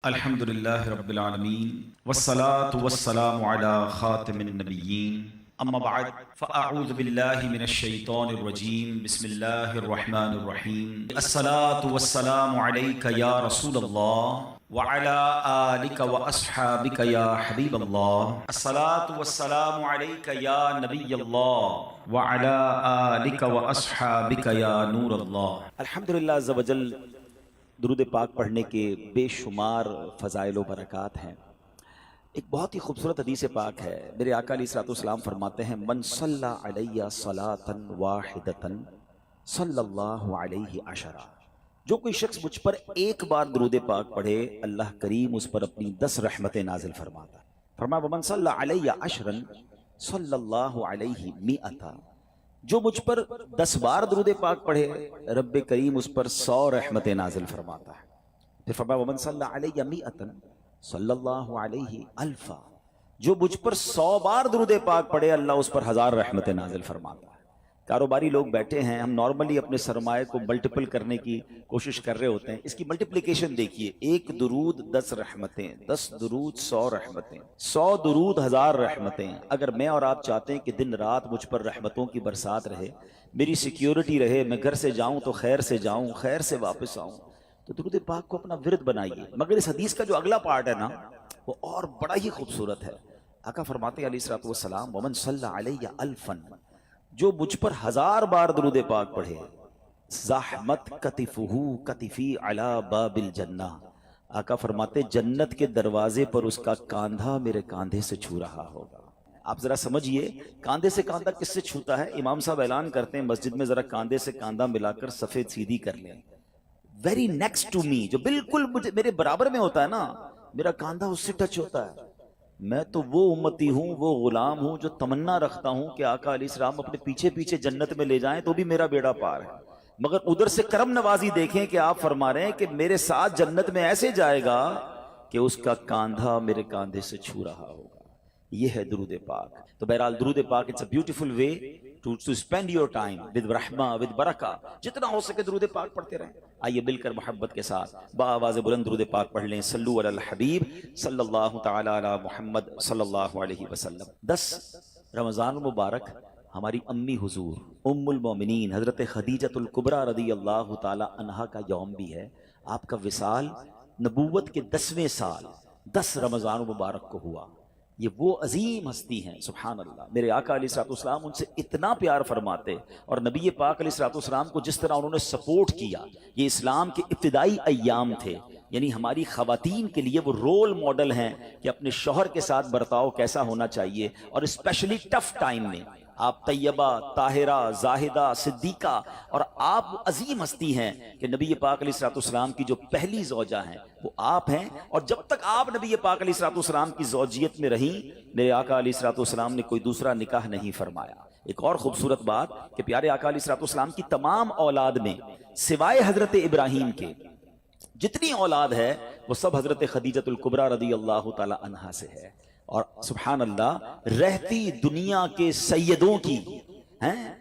الحمدللہ رب العالمین والصلاة والسلام علی خاتم النبیین اما بعد فاعوذ باللہ من الشیطان الرجیم بسم اللہ الرحمن الرحیم الصلاة والسلام علیک یا رسول اللہ وعلى آلك وأصحابك يا حبيب الله الصلاة والسلام عليك يا نبي الله وعلى آلك وأصحابك يا نور الله. الحمدللہ عز و جل درود پاک پڑھنے کے بے شمار فضائل و برکات ہیں. ایک بہت ہی خوبصورت حدیث پاک ہے. میرے آقا علیہ الصلوۃ والسلام فرماتے ہیں من صلی علیہ صلاۃ واحدۃ صلی اللہ علیہ عشرہ. جو کوئی شخص مجھ پر ایک بار درود پاک پڑھے اللہ کریم اس پر اپنی 10 رحمتیں نازل فرماتا ہے. فرمایا ومن صلی علیہ عشرا صلی اللہ علیہ مئۃ. جو مجھ پر 10 بار درود پاک پڑھے رب کریم اس پر 100 رحمتیں نازل فرماتا ہے. پھر فرمایا ومن صلی علیہ مئۃ صلی اللہ علیہ الفا. جو مجھ پر 100 بار درود پاک پڑھے اللہ اس پر 1000 رحمتیں نازل فرماتا ہے. کاروباری لوگ بیٹھے ہیں, ہم نارملی اپنے سرمایہ کو ملٹیپل کرنے کی کوشش کر رہے ہوتے ہیں. اس کی ملٹیپلیکیشن دیکھیے, 1 درود 10 رحمتیں, 10 درود 100 رحمتیں, 100 درود 1000 رحمتیں. اگر میں اور آپ چاہتے ہیں کہ دن رات مجھ پر رحمتوں کی برسات رہے, میری سیکیورٹی رہے, میں گھر سے جاؤں تو خیر سے جاؤں, خیر سے واپس آؤں, تو درود پاک کو اپنا ورد بنائیے. مگر اس حدیث کا جو اگلا پارٹ ہے نا وہ اور بڑا ہی خوبصورت ہے. آقا فرماتے ہیں علیہ الصلوۃ والسلام ومن صلی علیہ الفا. جو مجھ پر 1000 بار درود پاک پڑھے زحمت کتفہ کتفی علی باب الجنہ. آقا فرماتے جنت کے دروازے پر اس کا کاندھا میرے کاندھے سے چھو رہا ہوگا. آپ ذرا سمجھئے کاندھے سے کاندھا کس سے چھوتا ہے؟ امام صاحب اعلان کرتے ہیں مسجد میں ذرا کاندھے سے کاندھا ملا کر سفید سیدھی کر لیں. ویری نیکسٹ ٹو می, جو بالکل میرے برابر میں ہوتا ہے نا, میرا کاندھا اس سے ٹچ ہوتا ہے. میں تو وہ امتی ہوں, وہ غلام ہوں جو تمنا رکھتا ہوں کہ آقا علیہ السلام اپنے پیچھے پیچھے جنت میں لے جائیں تو بھی میرا بیڑا پار ہے. مگر ادھر سے کرم نوازی دیکھیں کہ آپ فرما رہے ہیں کہ میرے ساتھ جنت میں ایسے جائے گا کہ اس کا کاندھا میرے کاندھے سے چھو رہا ہوگا. یہ ہے درود پاک. تو بہرحال درود پاک it's a beautiful way to spend your time with رحمہ ود برکہ. جتنا ہو سکے درود پاک پڑھتے رہیں. آئیے مل کر محبت کے ساتھ بآواز بلند درود پاک پڑھ لیں. صلو علی الحبیب صلی اللہ تعالی علی محمد صلی اللہ علیہ وسلم. 10 رمضان المبارک ہماری امی حضور ام المومنین حضرت خدیجۃ الکبریٰ رضی اللہ تعالی عنہا کا یوم بھی ہے. آپ کا وصال نبوت کے 10ویں سال 10 رمضان المبارک کو ہوا. یہ وہ عظیم ہستی ہیں, سبحان اللہ. میرے آقا علیہ الصلوۃ والسلام ان سے اتنا پیار فرماتے, اور نبی پاک علیہ الصلوۃ والسلام کو جس طرح انہوں نے سپورٹ کیا. یہ اسلام کے ابتدائی ایام تھے, یعنی ہماری خواتین کے لیے وہ رول ماڈل ہیں کہ اپنے شوہر کے ساتھ برتاؤ کیسا ہونا چاہیے, اور اسپیشلی ٹف ٹائم میں. آپ طیبہ, طاہرہ, زاہدہ, صدیقہ, اور آپ عظیم ہستی ہیں کہ نبی پاک علیہ الصلوۃ والسلام کی جو پہلی زوجہ ہیں وہ آپ ہیں. اور جب تک آپ نبی پاک علیہ الصلوۃ والسلام کی زوجیت میں رہیں میرے آقا علیہ الصلوۃ والسلام نے کوئی دوسرا نکاح نہیں فرمایا. ایک اور خوبصورت بات کہ پیارے آقا علیہ الصلوۃ والسلام کی تمام اولاد میں سوائے حضرت ابراہیم کے جتنی اولاد ہے وہ سب حضرت خدیجۃ الکبریٰ رضی اللہ تعالی عنہا سے ہے. اور سبحان اللہ رہتی دنیا کے سیدوں کی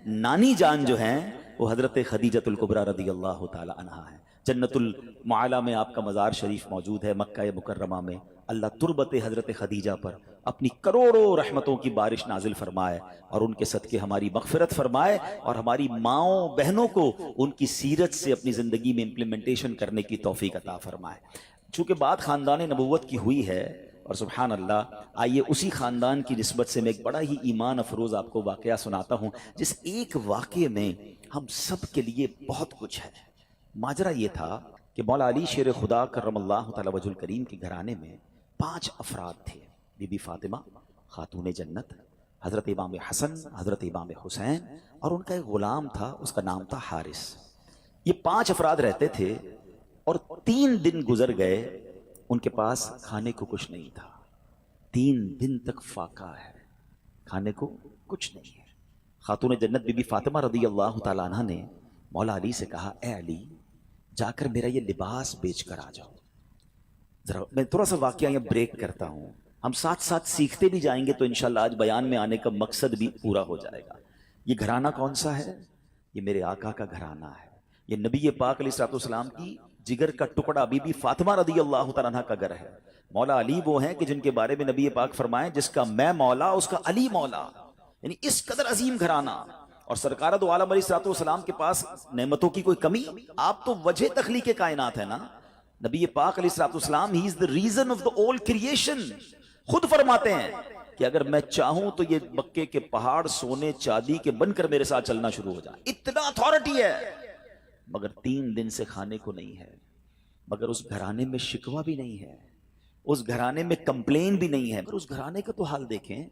نانی جان جو ہیں وہ حضرت خدیجۃ الکبریٰ رضی اللہ تعالی عنہا ہے. جنت المعلی میں آپ کا مزار شریف موجود ہے, مکہ مکرمہ میں. اللہ تربت حضرت خدیجہ پر اپنی کروڑوں رحمتوں کی بارش نازل فرمائے, اور ان کے صدقے ہماری مغفرت فرمائے, اور ہماری ماؤں بہنوں کو ان کی سیرت سے اپنی زندگی میں امپلیمنٹیشن کرنے کی توفیق عطا فرمائے. چونکہ بات خاندان نبوت کی ہوئی ہے, اور سبحان اللہ آئیے اسی خاندان کی نسبت سے میں ایک بڑا ہی ایمان افروز آپ کو واقعہ سناتا ہوں, جس ایک واقعے میں ہم سب کے لیے بہت کچھ ہے. ماجرا یہ تھا کہ مولا علی شیر خدا کرم اللہ تعالی وجہ الکریم کے گھرانے میں 5 افراد تھے. بی بی فاطمہ خاتون جنت, حضرت امام حسن, حضرت امام حسین, اور ان کا ایک غلام تھا اس کا نام تھا حارث. یہ 5 افراد رہتے تھے, اور 3 دن گزر گئے ان کے پاس کھانے کو کچھ نہیں تھا. 3 دن تک فاقہ ہے, کھانے کو کچھ نہیں ہے. خاتون جنت بی بی فاطمہ رضی اللہ تعالیٰ عنہ نے مولا علی سے کہا اے علی جا کر میرا یہ لباس بیچ کر آ جاؤ. ذرا میں تھوڑا سا واقعہ یہ بریک کرتا ہوں, ہم ساتھ ساتھ سیکھتے بھی جائیں گے تو انشاءاللہ آج بیان میں آنے کا مقصد بھی پورا ہو جائے گا. یہ گھرانہ کون سا ہے؟ یہ میرے آقا کا گھرانہ ہے. یہ نبی پاک علیہ الصلوۃ والسلام کی جگر کا ٹکڑا بی بی فاطمہ رضی اللہ تعالیٰ عنہ کا گھر ہے. مولا علی وہ ہیں کہ جن کے بارے میں نبی پاک فرمائیں جس کا میں مولا اس کا علی مولا، یعنی اس قدر عظیم گھرانہ. اور سرکار دو عالم علیہ الصلوۃ والسلام کے پاس نعمتوں کی کوئی کمی؟ آپ تو وجہ تخلیق کائنات ہے نا. نبی پاک علیہ الصلوۃ والسلام ہی از the reason of the all creation. خود فرماتے ہیں کہ اگر میں چاہوں تو یہ مکے کے پہاڑ سونے چاندی کے بن کر میرے ساتھ چلنا شروع ہو جائے، اتنا اتھارٹی ہے. مگر 3 دن سے کھانے کو نہیں ہے. مگر اس گھرانے میں شکوہ بھی نہیں ہے، اس گھرانے میں کمپلین بھی نہیں ہے. مگر اس گھرانے کا تو حال دیکھیں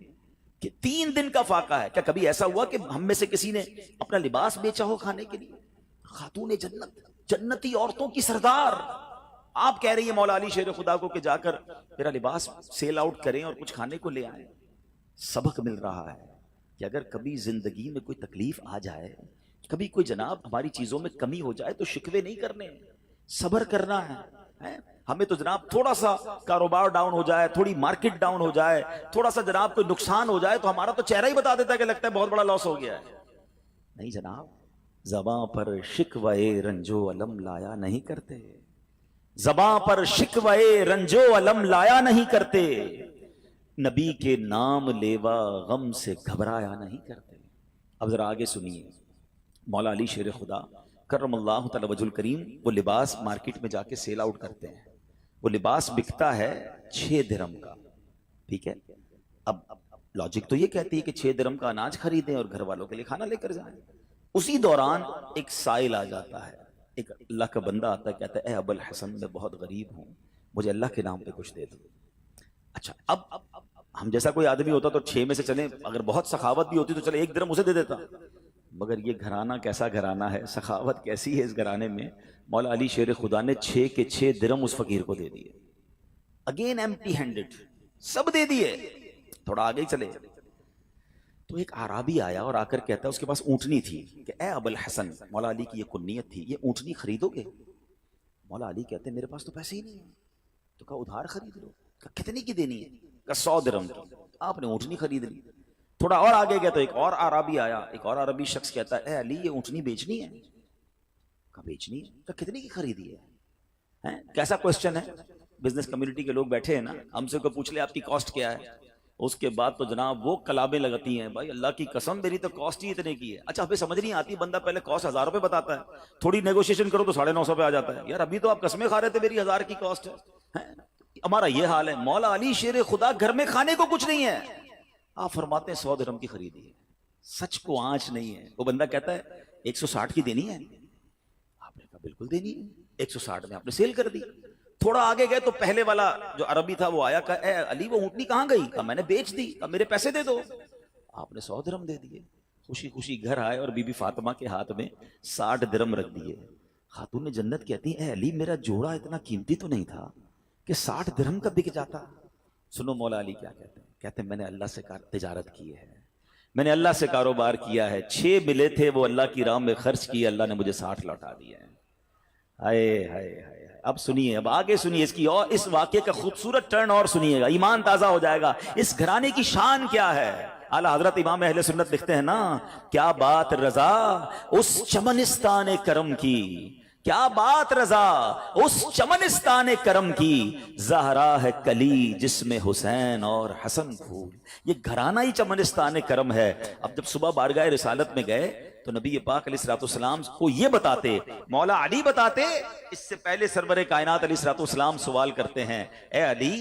کہ 3 دن کا فاقہ ہے. کیا کبھی ایسا ہوا کہ ہم میں سے کسی نے اپنا لباس بیچا ہو کھانے کے لیے؟ خاتون جنت، جنتی عورتوں کی سردار، آپ کہہ رہی ہیں مولا علی شیر خدا کو کہ جا کر میرا لباس سیل آؤٹ کریں اور کچھ کھانے کو لے آئیں. سبق مل رہا ہے کہ اگر کبھی زندگی میں کوئی تکلیف آ جائے، کبھی کوئی جناب ہماری چیزوں میں کمی ہو جائے تو شکوے نہیں کرنے، صبر کرنا ہے. ہمیں تو جناب تھوڑا سا کاروبار ڈاؤن ہو جائے، تھوڑی مارکیٹ ڈاؤن ہو جائے، تھوڑا سا جناب کوئی نقصان ہو جائے تو ہمارا تو چہرہ ہی بتا دیتا ہے کہ لگتا ہے بہت بڑا لاس ہو گیا ہے. نہیں جناب، زباں پر شکوے رنجو علم لایا نہیں کرتے، زباں پر شکوے رنجو علم لایا نہیں کرتے، نبی کے نام لیوا غم سے گھبرایا نہیں کرتے. اب ذرا آگے سنیے. مولا علی شیر خدا کرم اللہ تعالی وجہ الکریم وہ لباس مارکیٹ میں جا کے سیل آؤٹ کرتے ہیں. وہ لباس بکتا ہے 6 درہم کا، ٹھیک ہے. اب لاجک تو یہ کہتی ہے کہ 6 درہم کا اناج خریدیں اور گھر والوں کے لیے کھانا لے کر جائیں. اسی دوران ایک سائل آ جاتا ہے، ایک اللہ کا بندہ آتا ہے، کہتا ہے اے ابو الحسن میں بہت غریب ہوں، مجھے اللہ کے نام پہ کچھ دے دو. اچھا اب ہم جیسا کوئی آدمی ہوتا تو 6 میں سے چلیں، اگر بہت سخاوت بھی ہوتی تو چلے 1 درہم اسے دے دیتا. مگر یہ گھرانہ کیسا گھرانہ ہے، سخاوت کیسی ہے اس گھرانے میں. مولا علی شیر خدا نے 6 کے 6 درہم اس فقیر کو دے دیے. اگین ایمپٹی ہینڈڈ، سب دے دیے. تھوڑا آگے چلے تو ایک عرابی آیا اور آ کر کہتا ہے، اس کے پاس اونٹنی تھی، کہ اے ابو الحسن، مولا علی کی یہ کنیت تھی، یہ اونٹنی خریدو گے؟ مولا علی کہتے ہیں میرے پاس تو پیسے ہی نہیں ہیں. تو کہا ادھار خرید لو. کہا کتنے کی دینی ہے؟ کہا 100 درہم کی. آپ نے اونٹنی خرید لی. تھوڑا اور آگے گیا تو ایک اور عربی آیا، ایک اور عربی شخص کہتا ہے اے علی یہ اونٹنی بیچنی ہے؟ کہا بیچنی ہے. کہا کتنے کی خریدی ہے؟ کیسا کوسچن ہے. بزنس کمیونٹی کے لوگ بیٹھے ہیں نا، ہم سے کوئی پوچھ لے آپ کی کاسٹ کیا ہے، اس کے بعد تو جناب وہ کلابیں لگتی ہیں، بھائی اللہ کی قسم میری تو کاسٹ ہی اتنے کی ہے. اچھا ہمیں سمجھ نہیں آتی، بندہ پہلے کاسٹ 1000 روپے بتاتا ہے، تھوڑی نیگوشیشن کرو تو 950 پہ آ جاتا ہے. یار ابھی تو آپ قسمیں کھا رہے تھے میری 1000 کی کاسٹ ہے. ہمارا یہ حال ہے. مولا علی شیر خدا گھر میں کھانے کو کچھ نہیں ہے، آپ فرماتے ہیں 100 درہم کی خریدی ہے. سچ کو آنچ نہیں ہے. وہ بندہ کہتا ہے 160 کی دینی ہے. آپ نے کہا بالکل دینی ہے. 160 میں آپ نے سیل کر دی. تھوڑا آگے گئے تو پہلے والا جو عربی تھا وہ آیا، کہا اے علی وہ اونٹنی کہاں گئی؟ کہا میں نے بیچ دی. کہا میرے پیسے دے دو. آپ نے 100 درہم دے دیے. خوشی خوشی گھر آئے اور بی بی فاطمہ کے ہاتھ میں 60 درہم رکھ دیے. خاتون جنت کہتی ہیں اے علی میرا جوڑا اتنا قیمتی تو نہیں تھا کہ 60 درہم کا بک جاتا. سنو مولا علی کیا کہتے ہیں. کہتے ہیں میں نے اللہ سے تجارت کی ہے، میں نے اللہ سے کاروبار کیا ہے. 6 ملے تھے وہ اللہ کی راہ میں خرچ کیے، اللہ نے مجھے 60 لوٹا دیا ہے. ہائے ہائے ہائے. اب سنیے، اب آگے سنیے اس کی اور اس واقعے کا خوبصورت ٹرن اور سنیے گا، ایمان تازہ ہو جائے گا. اس گھرانے کی شان کیا ہے. اعلیٰ حضرت امام اہل سنت لکھتے ہیں نا، کیا بات رضا اس چمنستان کرم کی، کیا بات رضا اس چمنستان کرم کی، زہرا ہے کلی جس میں حسین اور حسن پھول. یہ گھرانہ ہی چمنستان کرم ہے. اب جب صبح بارگاہ رسالت میں گئے تو نبی پاک علیہ الصلوۃ والسلام کو یہ بتاتے، مولا علی بتاتے. اس سے پہلے سرور کائنات علیہ الصلوۃ والسلام سوال کرتے ہیں اے علی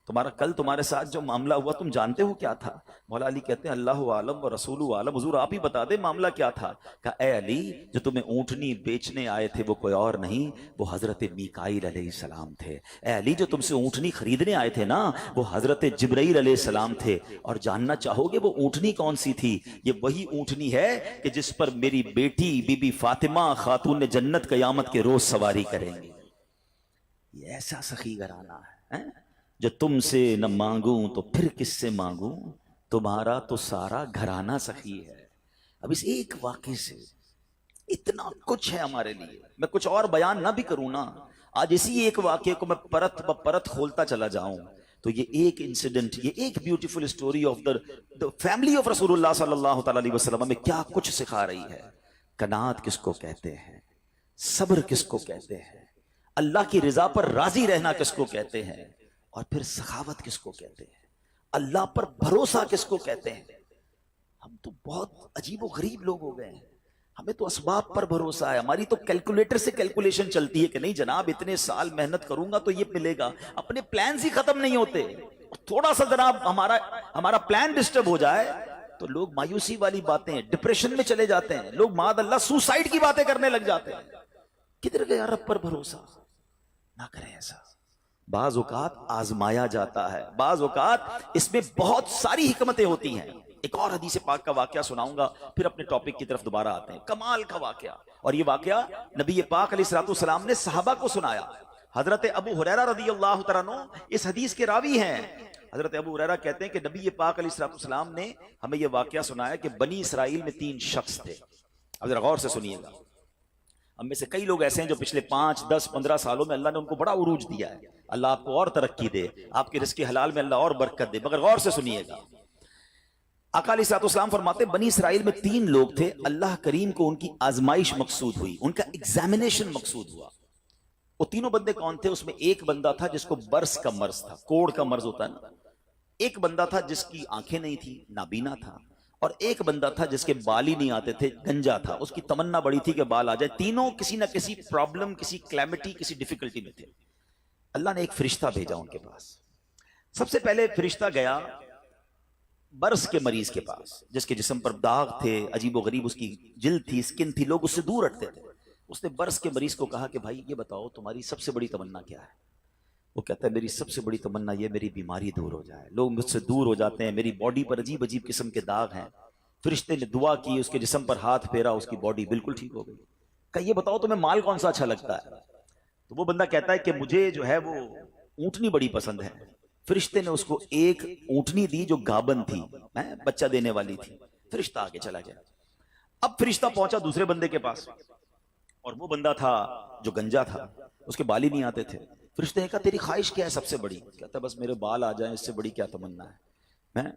تمہارا کل تمہارے ساتھ جو معاملہ ہوا تم جانتے ہو کیا تھا؟ مولا علی کہتے ہیں اللہ عالم و رسول عالم، حضور آپ ہی بتا دیں معاملہ کیا تھا. کہا اے علی جو تمہیں اونٹنی بیچنے آئے تھے وہ کوئی اور نہیں، وہ حضرت میکائیل علیہ السلام تھے. اے علی جو تم سے اونٹنی خریدنے آئے تھے نا وہ حضرت جبرائیل علیہ السلام تھے. اور جاننا چاہو گے وہ اونٹنی کون سی تھی؟ یہ وہی اونٹنی ہے کہ جس پر میری بیٹی بی بی فاطمہ خاتون جنت قیامت کے روز سواری کریں گی. یہ ایسا سخی گھرانہ ہے جو تم سے نہ مانگوں تو پھر کس سے مانگوں، تمہارا تو سارا گھرانہ سخی ہے. اب اس ایک واقعے سے اتنا کچھ ہے ہمارے لیے. میں کچھ اور بیان نہ بھی کروں نا، آج اسی ایک واقعے کو میں پرت پرت کھولتا چلا جاؤں تو یہ ایک انسیڈنٹ، یہ ایک beautiful story of the family of رسول اللہ صلی اللہ تعالی علیہ وسلم میں کیا کچھ سکھا رہی ہے. قناعت کس کو کہتے ہیں، صبر کس کو کہتے ہیں، اللہ کی رضا پر راضی رہنا کس کو کہتے ہیں، اور پھر سخاوت کس کو کہتے ہیں، اللہ پر بھروسہ کس کو کہتے ہیں۔ ہم تو بہت عجیب و غریب لوگ ہو گئے ہیں، ہمیں تو اسباب پر بھروسہ ہے، ہماری تو کیلکولیٹر سے کیلکولیشن چلتی ہے کہ نہیں جناب اتنے سال محنت کروں گا تو یہ ملے گا، اپنے پلانز ہی ختم نہیں ہوتے۔ تھوڑا سا جناب ہمارا پلان ڈسٹرب ہو جائے تو لوگ مایوسی والی باتیں، ڈپریشن میں چلے جاتے ہیں، لوگ معاذ اللہ سوسائیڈ کی باتیں کرنے لگ جاتے ہیں۔ کدھر گیا رب پر بھروسہ؟ نہ کریں ایسا۔ بعض اوقات آزمایا جاتا ہے، بعض اوقات اس میں بہت ساری حکمتیں ہوتی ہیں۔ ایک اور حدیث پاک کا واقعہ سناؤں گا، پھر اپنے ٹاپک کی طرف دوبارہ آتے ہیں۔ کمال کا واقعہ، اور یہ واقعہ نبی پاک علیہ الصلوۃ والسلام نے صحابہ کو سنایا۔ حضرت ابو ہریرہ رضی اللہ تعالیٰ عنہ اس حدیث کے راوی ہیں۔ حضرت ابو ہریرہ کہتے ہیں کہ نبی پاک علیہ الصلوۃ والسلام نے ہمیں یہ واقعہ سنایا کہ بنی اسرائیل میں 3 شخص تھے۔ اب ذرا غور سے سنیے گا، ہم میں سے کئی لوگ ایسے ہیں جو پچھلے 5 10 15 سالوں میں اللہ نے ان کو بڑا عروج دیا ہے، اللہ آپ کو اور ترقی دے، آپ کے رزق حلال میں اللہ اور برکت دے، مگر غور سے سنیے گا۔ آقا علیہ الصلوۃ والسلام فرماتے ہیں بنی اسرائیل میں 3 لوگ تھے، اللہ کریم کو ان کی آزمائش مقصود ہوئی، ان کا ایگزامینیشن مقصود ہوا۔ وہ تینوں بندے کون تھے؟ اس میں ایک بندہ تھا جس کو برس کا مرض تھا، کوڑ کا مرض ہوتا ہے نا، ایک بندہ تھا جس کی آنکھیں نہیں تھی، نابینا تھا، اور ایک بندہ تھا جس کے بال ہی نہیں آتے تھے، گنجا تھا، اس کی تمنا بڑی تھی کہ بال آ جائے۔ تینوں کسی نہ کسی پرابلم، کسی کلیمٹی، کسی ڈیفیکلٹی میں تھے۔ اللہ نے ایک فرشتہ بھیجا ان کے پاس۔ سب سے پہلے فرشتہ گیا برس کے مریض کے پاس، جس کے جسم پر داغ تھے، عجیب و غریب اس کی جلد تھی، سکن تھی، لوگ اس سے دور ہٹتے تھے۔ اس نے برس کے مریض کو کہا کہ بھائی یہ بتاؤ تمہاری سب سے بڑی تمنا کیا ہے؟ وہ کہتا ہے میری سب سے بڑی تمنا یہ میری بیماری دور ہو جائے، لوگ مجھ سے دور ہو جاتے ہیں، میری باڈی پر عجیب عجیب قسم کے داغ ہیں۔ فرشتے نے دعا کی، اس کے جسم پر ہاتھ پھیرا، اس کی باڈی بالکل ٹھیک ہو گئی۔ کہا یہ بتاؤ تمہیں مال کون سا اچھا لگتا ہے؟ تو وہ بندہ کہتا ہے کہ مجھے جو ہے وہ اونٹنی بڑی پسند ہے۔ فرشتے نے اس کو ایک اونٹنی دی جو گابن تھی، بچہ دینے والی تھی۔ فرشتہ آگے چلا گیا۔ اب فرشتہ پہنچا دوسرے بندے کے پاس، اور وہ بندہ تھا جو گنجا تھا، اس کے بال ہی نہیں آتے تھے۔ فرشتے نے کہا تیری خواہش کیا ہے سب سے بڑی؟ کہتا بس میرے بال آ جائیں، اس سے بڑی کیا تمنا ہے۔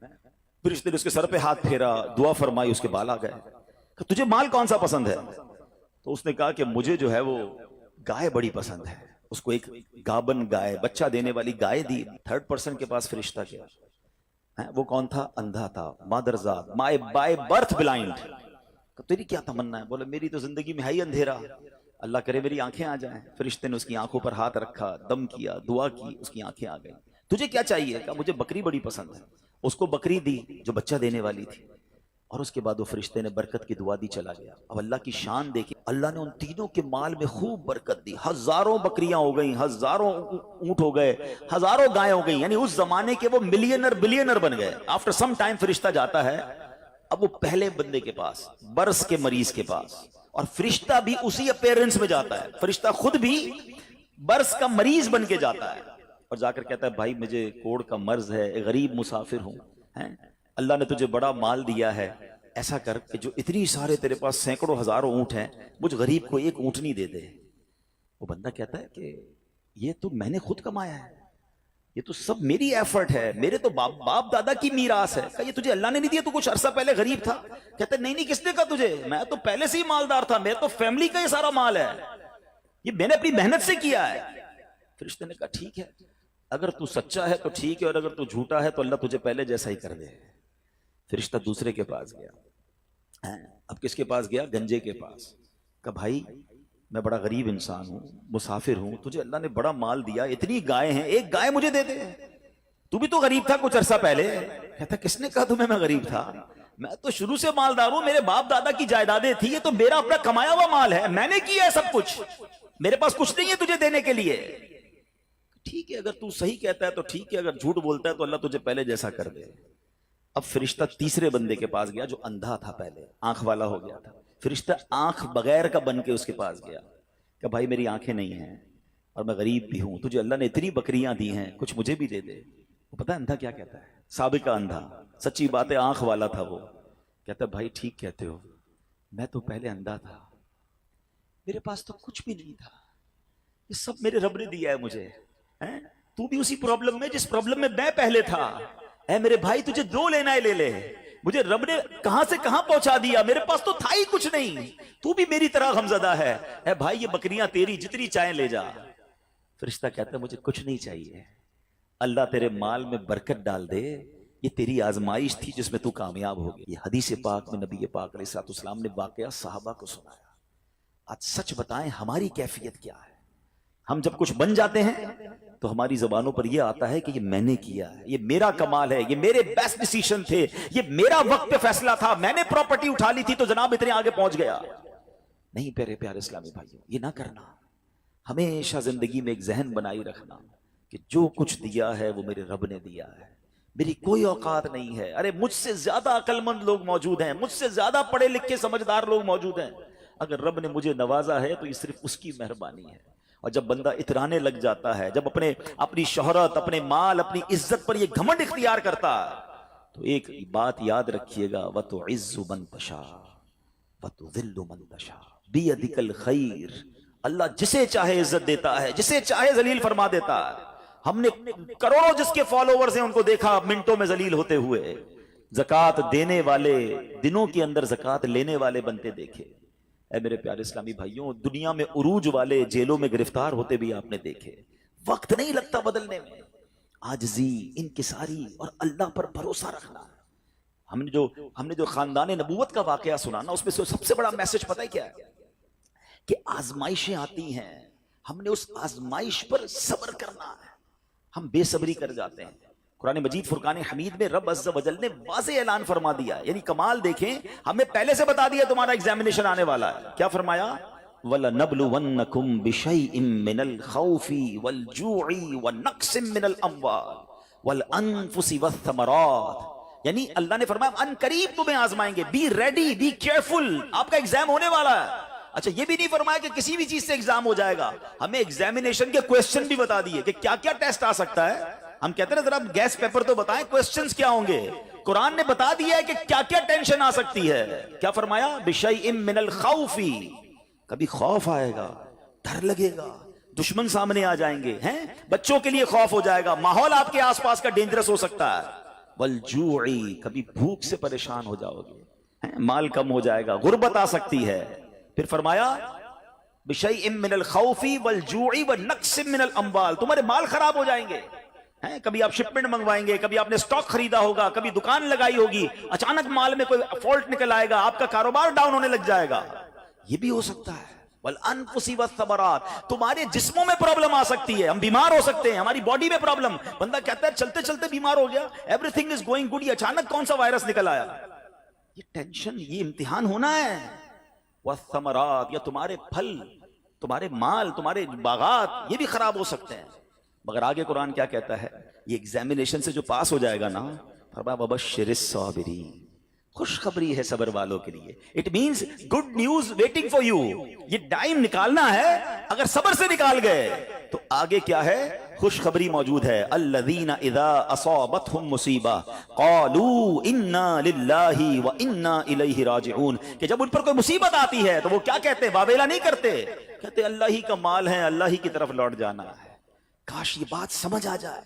فرشتے نے اس کے سر پہ ہاتھ پھیرا، دعا فرمائی، اس کے بال آ گئے۔ کہ تجھے مال کون سا پسند ہے؟ تو اس نے کہا کہ مجھے جو ہے وہ گائے بڑی پسند ہے۔ اس کو ایک گابن گائے، بچہ دینے والی گائے دی۔ 3rd پرسن کے پاس فرشتہ گیا، وہ کون تھا؟ اندھا تھا، مادرزاد، بائی برتھ بلائنڈ۔ تیری کیا تمنا ہے؟ بولا میری تو زندگی میں ہے ہی اندھیرا، اللہ کرے میری آنکھیں آ جائیں۔ فرشتے نے اس کی آنکھوں پر ہاتھ رکھا، دم کیا، دعا کی، اس کی آنکھیں آ گئی۔ تجھے کیا چاہیے؟ کہا مجھے بکری بڑی پسند ہے۔ اس کو بکری دی جو بچہ دینے والی تھی، اور اس کے بعد وہ فرشتے نے برکت کی دعا دی، چلا گیا۔ اب اللہ کی شان دیکھی، اللہ نے ان تینوں کے مال میں خوب برکت دی، ہزاروں بکریاں ہو گئیں، ہزاروں اونٹ ہو گئے، ہزاروں گائیں ہو گئیں، یعنی اس زمانے کے وہ ملینر بلینر بن گئے۔ آفٹر سم ٹائم فرشتہ جاتا ہے اب وہ پہلے بندے کے پاس، برس کے مریض کے پاس، اور فرشتہ بھی اسی اپیرنس میں جاتا ہے، فرشتہ خود بھی برس کا مریض بن کے جاتا ہے، اور جا کر کہتا ہے بھائی مجھے کوڑ کا مرض ہے، ایک غریب مسافر ہوں، اللہ نے تجھے بڑا مال دیا ہے، ایسا کر کہ جو اتنی سارے تیرے پاس سینکڑوں ہزاروں اونٹ ہیں، مجھ غریب کو ایک اونٹنی دے دے۔ وہ بندہ کہتا ہے کہ یہ تو میں نے خود کمایا ہے، یہ تو سب میری ایفرٹ ہے، میرے تو باپ دادا کی میراث ہے۔ کہ یہ تجھے اللہ نے نہیں دیا؟ تو کچھ عرصہ پہلے غریب تھا۔ کہتا ہے نہیں کس نے کہا تجھے؟ میں تو پہلے سے ہی مالدار تھا، میرے تو فیملی کا یہ سارا مال ہے، یہ میں نے اپنی محنت سے کیا ہے۔ فرشتے نے کہا ٹھیک ہے، اگر تو سچا ہے تو ٹھیک ہے، اور اگر تو جھوٹا ہے تو اللہ تجھے پہلے جیسا ہی کر دے۔ فرشتہ دوسرے کے پاس گیا۔ اب کس کے پاس گیا؟ گنجے کے پاس۔ کہ بھائی میں بڑا غریب انسان ہوں، مسافر ہوں، تجھے اللہ نے بڑا مال دیا، اتنی گائے ہیں، ایک گائے مجھے دے دے، تو بھی تو غریب تھا کچھ عرصہ پہلے۔ کہتا کس نے کہا تمہیں میں غریب تھا؟ میں تو شروع سے مالدار ہوں، میرے باپ دادا کی جائیدادیں تھی، یہ تو میرا اپنا کمایا ہوا مال ہے، میں نے کیا ہے سب کچھ، میرے پاس کچھ نہیں ہے تجھے دینے کے لیے۔ ٹھیک ہے اگر تو صحیح کہتا ہے تو ٹھیک ہے، اگر جھوٹ بولتا ہے تو اللہ تجھے پہلے جیسا کر دے۔ اب فرشتہ تیسرے بندے کے پاس گیا جو اندھا تھا، پہلے آنکھ والا ہو گیا تھا۔ فرشتہ آنکھ بغیر کا بن کے اس کے پاس گیا کہ بھائی میری آنکھیں نہیں ہیں اور میں غریب بھی ہوں، تجھے اللہ نے اتنی بکریاں دی ہیں، کچھ مجھے بھی دے دے۔ وہ پتہ ہے اندھا کیا کہتا ہے؟ سابقہ اندھا، سچی بات ہے، آنکھ والا تھا وہ۔ کہتا ہے بھائی ٹھیک کہتے ہو، میں تو پہلے اندھا تھا، میرے پاس تو کچھ بھی نہیں تھا، یہ سب میرے رب نے دیا ہے مجھے۔ تو بھی اسی پرابلم میں جس پرابلم میں میں پہلے تھا۔ اے میرے بھائی تجھے جو لینا ہے لے لے، مجھے رب نے کہاں سے کہاں پہنچا دیا، میرے پاس تو تھا ہی کچھ نہیں، تو بھی میری طرح غمزدہ ہے۔ اے بھائی یہ بکریاں تیری، جتنی چاہیں لے جا۔ فرشتہ کہتا ہے مجھے کچھ نہیں چاہیے، اللہ تیرے مال میں برکت ڈال دے، یہ تیری آزمائش تھی جس میں تو کامیاب ہو گئی۔ یہ حدیث پاک میں نبی پاک علیہ الصلوۃ والسلام نے واقعہ صحابہ کو سنایا۔ آج سچ بتائیں ہماری کیفیت کیا ہے؟ ہم جب کچھ بن جاتے ہیں تو ہماری زبانوں پر یہ آتا ہے کہ یہ میں نے کیا ہے، یہ میرا کمال ہے، یہ میرے بیسٹ ڈیسیشن تھے، یہ میرا وقت پہ فیصلہ تھا، میں نے پراپرٹی اٹھا لی تھی تو جناب اتنے آگے پہنچ گیا۔ نہیں پیارے اسلامی بھائیوں، یہ نہ کرنا۔ ہمیشہ زندگی میں ایک ذہن بنائی رکھنا کہ جو کچھ دیا ہے وہ میرے رب نے دیا ہے، میری کوئی اوقات نہیں ہے۔ ارے مجھ سے زیادہ عقل مند لوگ موجود ہیں، مجھ سے زیادہ پڑھے لکھے سمجھدار لوگ موجود ہیں، اگر رب نے مجھے نوازا ہے تو یہ صرف اس کی مہربانی ہے۔ اور جب بندہ اترانے لگ جاتا ہے، جب اپنی شہرت، اپنے مال، اپنی عزت پر یہ گھمنڈ اختیار کرتا ہے، تو ایک بات یاد رکھیے گا، وَتُعِزُّ مَن تَشَاءُ وَتُذِلُّ مَن تَشَاءُ بِيَدِكَ الْخَيْرُ۔ اللہ جسے چاہے عزت دیتا ہے، جسے چاہے ذلیل فرما دیتا ہے۔ ہم نے کروڑوں جس کے فالوورز ہیں ان کو دیکھا منٹوں میں ذلیل ہوتے ہوئے، زکوٰۃ دینے والے دنوں کے اندر زکوٰۃ لینے والے بنتے دیکھے۔ اے میرے پیارے اسلامی بھائیوں، دنیا میں عروج والے جیلوں میں گرفتار ہوتے بھی آپ نے دیکھے۔ وقت نہیں لگتا بدلنے میں، عاجزی، انکساری اور اللہ پر بھروسہ رکھنا۔ ہم نے جو خاندان نبوت کا واقعہ سنا نا، اس میں سے سب سے بڑا میسج پتہ ہے کیا ہے؟ کہ آزمائشیں آتی ہیں، ہم نے اس آزمائش پر صبر کرنا ہے۔ ہم بے صبری کر جاتے ہیں۔ قرآن مجید فرقان حمید میں رب عز و جل نے واضح اعلان فرما دیا، یعنی کمال دیکھیں، ہمیں پہلے سے بتا دیا تمہارا ایگزامینیشن آنے والا ہے۔ کیا فرمایا؟ وَلَنَبْلُوَنَّكُمْ بِشَيْءٍ مِّنَ الْخَوْفِ وَالْجُوعِ وَنَقْصٍ مِّنَ الْأَمْوَالِ وَالْأَنفُسِ وَالثَّمَرَاتِ، یعنی اللہ نے فرمایا ان قریب تمہیں آزمائیں گے، بی ریڈی، بی کیئرفل، آپ کا ایگزام ہونے والا ہے۔ اچھا یہ بھی نہیں فرمایا کہ کسی بھی چیز سے ایگزام ہو جائے گا، ہمیں ایگزامینیشن کے کوسچن بھی بتا دیے کہ کیا کیا ٹیسٹ آ سکتا ہے۔ ہم کہتے ہیں ذرا گیس پیپر تو بتائیں، کوسچنز کیا ہوں گے؟ قرآن نے بتا دیا ہے کہ کیا کیا ٹینشن آ سکتی ہے۔ کیا فرمایا؟ بِشَيْءٍ مِّنَ الْخَوْفِ، کبھی خوف آئے گا، ڈر لگے گا، دشمن سامنے آ جائیں گے، ہیں بچوں کے لیے خوف ہو جائے گا، ماحول آپ کے آس پاس کا ڈینجرس ہو سکتا ہے۔ وَالْجُوعِ، کبھی بھوک سے پریشان ہو جاؤ گے، مال کم ہو جائے گا، غربت آ سکتی ہے۔ پھر فرمایا بِشَيْءٍ مِّنَ الْخَوْفِ وَالْجُوعِ وَنَقْصٍ مِّنَ الْأَمْوَالِ، تمہارے مال خراب ہو جائیں گے، کبھی آپ شپمنٹ منگوائیں گے، کبھی آپ نے سٹاک خریدا ہوگا، کبھی دکان لگائی ہوگی، اچانک مال میں کوئی فالٹ نکل آئے گا، آپ کا کاروبار ڈاؤن ہونے لگ جائے گا، یہ بھی ہو سکتا ہے۔ وَالْأَنفُسِ وَالثَّمَرَاتِ، تمہارے جسموں میں پرابلم آ سکتی ہے، ہم بیمار ہو سکتے ہیں، ہماری باڈی میں پرابلم، بندہ کہتا ہے چلتے چلتے بیمار ہو گیا، every thing is going good, یہ اچانک کون سا وائرس نکل آیا، یہ ٹینشن، یہ امتحان ہونا ہے۔ وَالثَّمَرَاتِ، یا تمہارے پھل، تمہارے مال، تمہارے باغات، یہ بھی خراب ہو سکتے ہیں۔ مگر آگے قرآن کیا کہتا ہے؟ یہ ایگزامینیشن سے جو پاس ہو جائے گا نا، فرمایا وَبَشِّرِ الصَّابِرِينَ، خوشخبری ہے صبر والوں کے لیے، it means good news waiting for you, یہ ٹائم نکالنا ہے، اگر صبر سے نکال گئے تو آگے کیا ہے؟ خوشخبری موجود ہے۔ الذین اذا اصابتهم مصیبہ قالوا انا للہ وانا الیہ راجعون، کہ جب ان پر کوئی مصیبت آتی ہے تو وہ کیا کہتے ہیں؟ واویلا نہیں کرتے، کہتے اللہ ہی کا مال ہے، اللہ ہی کی طرف لوٹ جانا ہے۔ کاش یہ بات سمجھ آ جائے،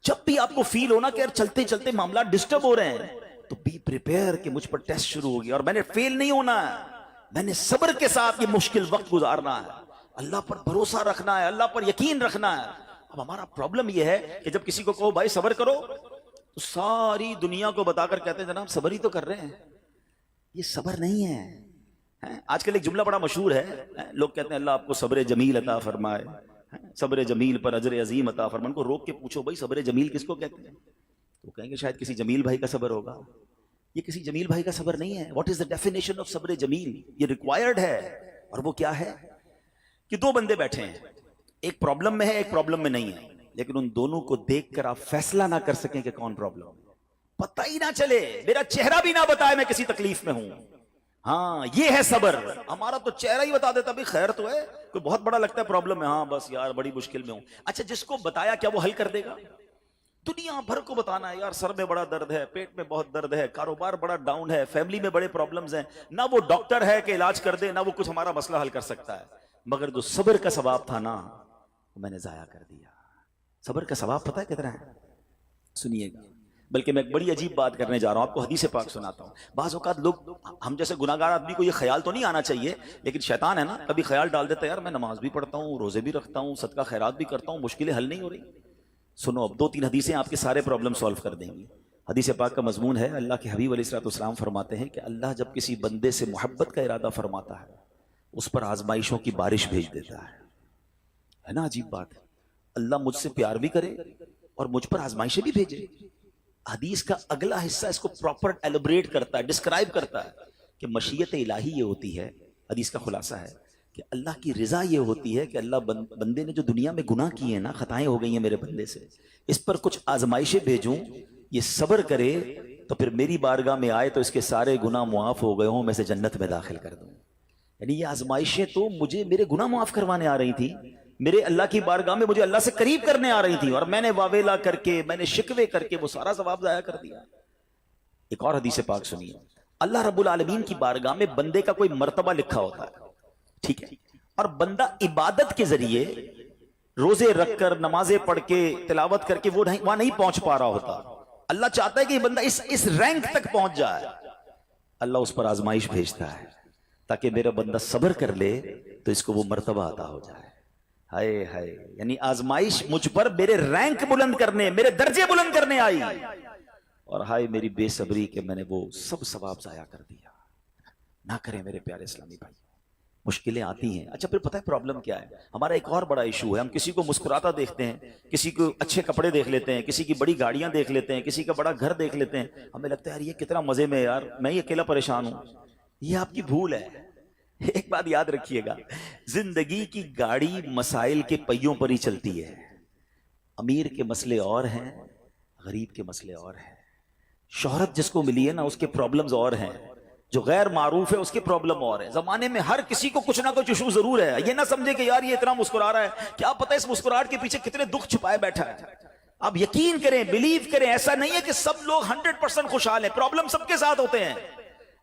جب بھی آپ کو فیل ہونا کہ چلتے چلتے معاملات ڈسٹرب ہو رہے ہیں تو بی پریپیئر کہ مجھ پر ٹیسٹ شروع ہو گیا اور میں نے فیل نہیں ہونا ہے، میں نے صبر کے ساتھ یہ مشکل وقت گزارنا ہے، اللہ پر بھروسہ رکھنا ہے، اللہ پر یقین رکھنا ہے۔ اب ہمارا پرابلم یہ ہے کہ جب کسی کو کہو بھائی صبر کرو تو ساری دنیا کو بتا کر کہتے ہیں جناب صبر ہی تو کر رہے ہیں، یہ صبر نہیں ہے۔ آج کل ایک جملہ بڑا مشہور ہے، لوگ کہتے ہیں اللہ آپ کو صبر جمیل عطا فرمائے، صبر جمیل پر اجر عظیم عطا فرمائے۔ ان کو روک کے پوچھو بھائی صبر جمیل کس کو کہتے ہیں، تو کہیں گے شاید کسی جمیل بھائی کا صبر ہوگا۔ یہ کسی جمیل بھائی کا صبر نہیں ہے۔ What is the definition of صبر جمیل؟ یہ ریکوائرڈ ہے، اور وہ کیا ہے کہ دو بندے بیٹھے ہیں، ایک پرابلم میں ہے، ایک پرابلم میں نہیں ہے، لیکن ان دونوں کو دیکھ کر آپ فیصلہ نہ کر سکیں کہ کون پرابلم، پتہ ہی نہ چلے، میرا چہرہ بھی نہ بتائے میں کسی تکلیف میں ہوں۔ ہاں یہ ہے صبر۔ ہمارا تو چہرہ ہی بتا دیتا بھی خیر تو ہے، کوئی بہت بڑا لگتا ہے پرابلم ہے، ہاں بس یار بڑی مشکل میں ہوں۔ اچھا جس کو بتایا کیا وہ حل کر دے گا؟ دنیا بھر کو بتانا ہے یار سر میں بڑا درد ہے، پیٹ میں بہت درد ہے، کاروبار بڑا ڈاؤن ہے، فیملی میں بڑے پرابلمز ہیں، نہ وہ ڈاکٹر ہے کہ علاج کر دے، نہ وہ کچھ ہمارا مسئلہ حل کر سکتا ہے، مگر جو صبر کا ثواب تھا نا وہ میں نے ضائع کر دیا۔ صبر کا ثواب پتہ ہے کتنا ہے؟ سنیے گا، بلکہ میں ایک بڑی عجیب بات کرنے جا رہا ہوں، آپ کو حدیث پاک سناتا ہوں. بعض اوقات لوگ، ہم جیسے گناہگار آدمی کو یہ خیال تو نہیں آنا چاہیے، لیکن شیطان ہے نا، کبھی خیال ڈال دیتا ہے یار میں نماز بھی پڑھتا ہوں، روزے بھی رکھتا ہوں، صدقہ خیرات بھی کرتا ہوں، مشکلیں حل نہیں ہو رہی. سنو، اب 2-3 حدیثیں آپ کے سارے پرابلم سالو کر دیں گی. حدیث پاک کا مضمون ہے، اللہ کے حبیب علیہ الصلوۃ والسلام فرماتے ہیں کہ اللہ جب کسی بندے سے محبت کا ارادہ فرماتا ہے اس پر آزمائشوں کی بارش بھیج دیتا ہے نا عجیب بات. اللہ مجھ سے پیار بھی کرے اور مجھ پر آزمائشیں بھی بھیجے. حدیث کا اگلا حصہ اس کو پراپر ایلوبریٹ کرتا ہے، ڈسکرائب کرتا ہے کہ مشیت الہی یہ ہوتی ہے. حدیث کا خلاصہ ہے کہ اللہ کی رضا یہ ہوتی ہے کہ اللہ بندے نے جو دنیا میں گناہ کیے ہیں نا، خطائیں ہو گئی ہیں میرے بندے سے، اس پر کچھ آزمائشیں بھیجوں، یہ صبر کرے تو پھر میری بارگاہ میں آئے تو اس کے سارے گناہ معاف ہو گئے ہوں، میں سے جنت میں داخل کر دوں. یعنی یہ آزمائشیں تو مجھے میرے گناہ معاف کروانے آ رہی تھی، میرے اللہ کی بارگاہ میں مجھے اللہ سے قریب کرنے آ رہی تھی، اور میں نے واویلا کر کے، میں نے شکوے کر کے وہ سارا ثواب ضائع کر دیا. ایک اور حدیث پاک سنیے. اللہ رب العالمین کی بارگاہ میں بندے کا کوئی مرتبہ لکھا ہوتا ہے، ٹھیک ہے، اور بندہ عبادت کے ذریعے روزے رکھ کر، نمازیں پڑھ کے، تلاوت کر کے وہ وہاں نہیں پہنچ پا رہا ہوتا. اللہ چاہتا ہے کہ یہ بندہ اس رینک تک پہنچ جائے. اللہ اس پر آزمائش بھیجتا ہے تاکہ میرا بندہ صبر کر لے تو اس کو وہ مرتبہ عطا ہو جائے. ہائے ہائے، یعنی آزمائش مجھ پر میرے رینک بلند کرنے، میرے درجے بلند کرنے آئی، اور ہائے میری بے صبری کہ میں نے وہ سب ثواب ضائع کر دیا. نہ کریں میرے پیارے اسلامی بھائی. مشکلیں آتی ہیں. اچھا پھر پتہ ہے پرابلم کیا ہے؟ ہمارا ایک اور بڑا ایشو ہے، ہم کسی کو مسکراتا دیکھتے ہیں، کسی کو اچھے کپڑے دیکھ لیتے ہیں، کسی کی بڑی گاڑیاں دیکھ لیتے ہیں، کسی کا بڑا گھر دیکھ لیتے ہیں، ہمیں لگتا ہے یار یہ کتنا مزے میں ہے، یار میں ہی اکیلا پریشان ہوں. یہ آپ کی بھول ہے. ایک بات یاد رکھیے گا، زندگی کی گاڑی مسائل کے پہیوں پر ہی چلتی ہے. امیر کے مسئلے اور ہیں، غریب کے مسئلے اور ہیں. شہرت جس کو ملی ہے نا اس کے پرابلمز اور ہیں، جو غیر معروف ہے اس کے پرابلم اور ہیں. زمانے میں ہر کسی کو کچھ نہ کچھ ایشو ضرور ہے. یہ نہ سمجھے کہ یار یہ اتنا مسکرا رہا ہے، کیا پتہ اس مسکراہٹ کے پیچھے کتنے دکھ چھپائے بیٹھا ہے. آپ یقین کریں، بلیو کریں، ایسا نہیں ہے کہ سب لوگ 100% خوشحال ہیں. پرابلم سب کے ساتھ ہوتے ہیں.